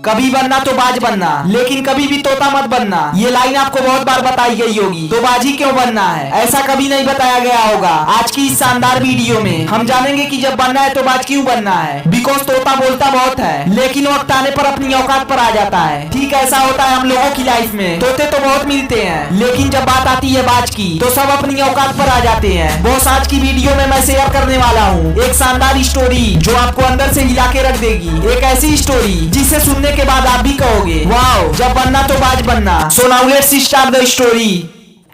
कभी बनना तो बाज बनना, लेकिन कभी भी तोता मत बनना। ये लाइन आपको बहुत बार बताई गई होगी, तो बाज ही क्यों बनना है, ऐसा कभी नहीं बताया गया होगा। आज की इस शानदार वीडियो में हम जानेंगे कि जब बनना है तो बाज क्यों बनना है। बिकॉज तोता बोलता बहुत है, लेकिन वक्त आने पर अपनी औकात पर आ जाता है। ठीक ऐसा होता है हम लोगों की लाइफ में। तोते तो बहुत मिलते हैं, लेकिन जब बात आती है बाज की तो सब अपनी औकात पर आ जाते हैं। बॉस, आज की वीडियो में मैं शेयर करने वाला हूँ एक शानदार स्टोरी जो आपको अंदर से हिला के रख देगी। एक ऐसी स्टोरी जिसे सुनने के बाद आप भी कहोगे वाओ, जब बनना तो बाज बनना। So now let's start the story.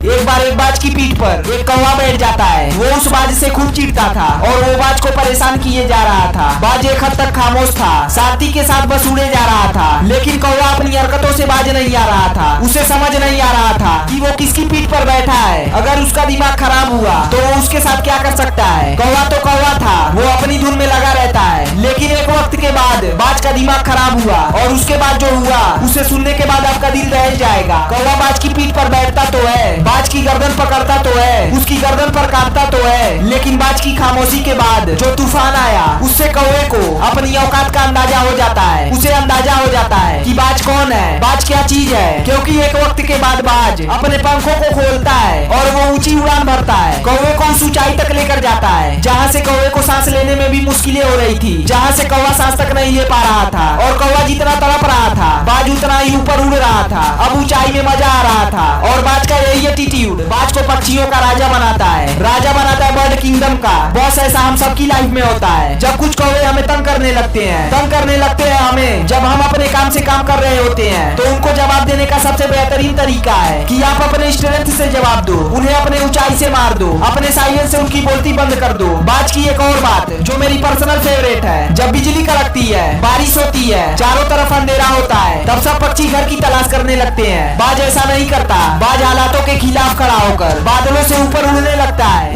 एक बार एक बाज की पीठ पर एक कौवा बैठ जाता है। वो उस बाज से खूब चिढ़ता था और वो बाज को परेशान किए जा रहा था। बाज एक हद तक खामोश था, साथी के साथ बस उड़े जा रहा था, लेकिन कौवा अपनी हरकतों से बाज नहीं आ रहा था। उसे समझ नहीं आ रहा था कि वो किसकी पीठ पर बैठा है। अगर उसका दिमाग खराब हुआ तो वो उसके साथ क्या कर सकता है। कौवा तो कौवा था, वो अपनी धुन में लगा रहता है, लेकिन एक वक्त के बाद बाज का दिमाग खराब हुआ और उसके बाद जो हुआ उसे सुनने के बाद आपका दिल दहल जाएगा। कौवा बाज की पीठ पर बैठता तो है, बाज की गर्दन पकड़ता तो है, उसकी गर्दन पर काटता तो है, लेकिन बाज की खामोशी के बाद जो तूफान आया उससे कौवे को अपनी औकात का अंदाजा हो जाता है। उसे अंदाजा हो जाता है कि बाज कौन है, बाज क्या चीज है। क्योंकि एक वक्त के बाद बाज अपने पंखों को खोलता है और वो ऊंची उड़ान भरता है। कौवे को उस ऊंचाई तक लेकर जाता है जहाँ से कौवे को सांस लेने में भी मुश्किलें हो रही थी, जहाँ से कौवा सांस तक नहीं ले पा रहा था। और कौवा जितना तड़प रहा था बाज उतना ही ऊपर उड़ रहा था। अब ऊंचाई में मजा आ रहा था और बाज का यही एटीट्यूड बाज को पक्षियों का राजा बनाता है, राजा बनाता है बर्ड किंगडम का। बॉस, ऐसा हम सबकी लाइफ में होता है। जब कुछ कौवे हमें तंग करने लगते हैं हमें जब हम अपने काम से काम कर रहे होते हैं, तो उनको जवाब देने का सबसे बेहतरीन तरीका है कि आप अपने स्ट्रेंथ से जवाब दो, उन्हें अपने ऊंचाई से मार दो, अपने साइलेंस से उनकी बोलती बंद कर दो। बाज की एक और बात जो मेरी पर्सनल फेवरेट है, जब बिजली कड़कती है, बारिश होती है, चारों तरफ अंधेरा होता है, तब सब पक्षी घर की तलाश करने लगते हैं। बाज ऐसा नहीं करता। बाज हालातों के खिलाफ खड़ा होकर बादलों से ऊपर उड़ने लगता है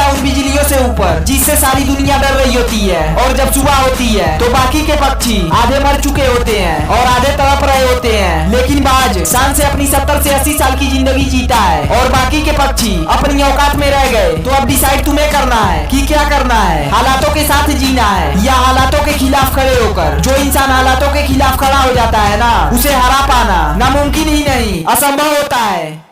उन बिजलियों से ऊपर जिससे सारी दुनिया डर रही होती है। और जब सुबह होती है तो बाकी के पक्षी आधे मर चुके होते हैं और आधे तड़प रहे होते हैं, लेकिन बाज शान से अपनी 70 से 80 साल की जिंदगी जीता है और बाकी के पक्षी अपनी औकात में रह गए। तो अब डिसाइड तुम्हें करना है कि क्या करना है, हालातों के साथ जीना है या हालातों के खिलाफ खड़े होकर। जो इंसान हालातों के खिलाफ खड़ा हो जाता है ना, उसे हरा पाना नामुमकिन ही नहीं, असंभव होता है।